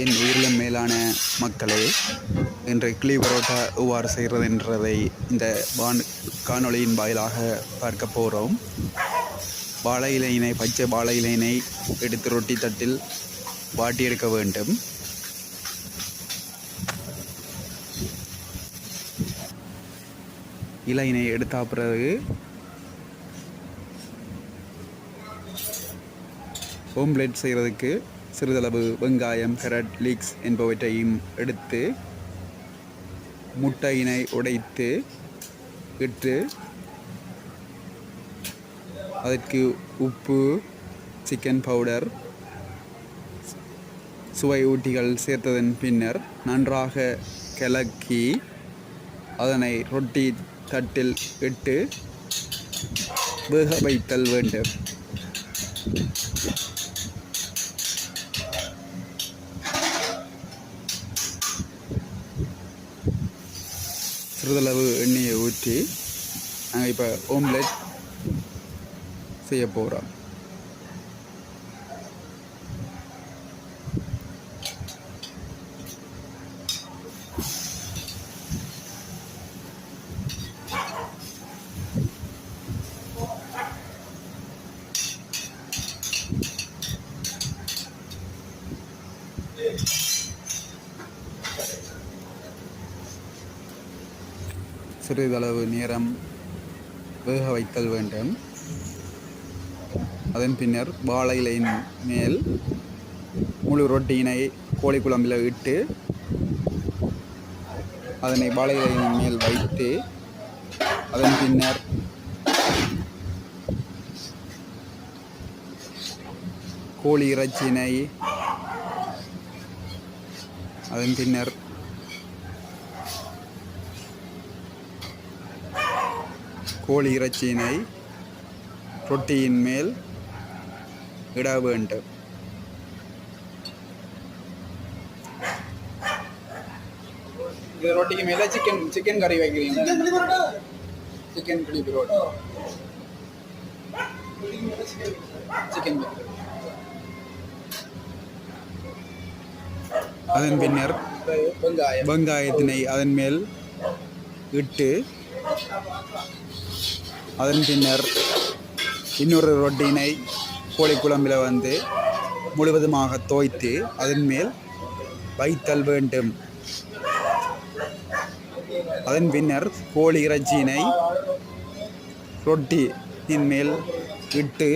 என் உயிரிலும் மேலான மக்களே, இன்று கிளி பரோட்டா எவ்வாறு செய்கிறது என்றதை இந்த காணொளியின் வாயிலாக பார்க்க போகிறோம். வாழை இலையினை, பச்சை வாழை இலையினை எடுத்து ரொட்டி தட்டில் வாட்டி எடுக்க வேண்டும். இலையினை எடுத்த பிறகு ஓம்லெட் செய்கிறதுக்கு சிறிதளவு வெங்காயம், கேரட், லீக்ஸ் என்பவற்றையும் எடுத்து முட்டையினை உடைத்து இட்டு அதற்கு உப்பு, சிக்கன் பவுடர், சுவை ஊட்டிகள் சேர்த்ததன் பின்னர் நன்றாக கலக்கி அதனை ரொட்டி தட்டில் இட்டு வேக வைத்தல் வேண்டும். சிறிதளவு எண்ணெயை ஊற்றி நாங்கள் இப்போ ஓம்லெட் செய்ய போகிறோம். சிறிதளவு நேரம் வேக வைத்தல் வேண்டும். அதன் பின்னர் வாழை இலையின் மேல் முழு ரொட்டியினை கோழி குழம்பில் இட்டு அதனை வாழை இலையின் மேல் வைத்து அதன் பின்னர் கோழி இறைச்சியினை ரொட்டியின் மேல் இட வேண்டும். இந்த ரொட்டிக்கு மேலே சிக்கன் கறி வைக்கிறீங்க. சிக்கன் கிளி பரோட்டா, சிக்கன். அதன் பின்னர் வெங்காயத்தினை அதன் மேல் இட்டு அதன் பின்னர் இன்னொரு ரொட்டியினை கோழி குழம்பில் வந்து முழுவதுமாக தோய்த்து அதன் மேல் வைத்தல் வேண்டும். அதன் பின்னர் கோழி இறைச்சியினை ரொட்டியின் மேல் இட்டு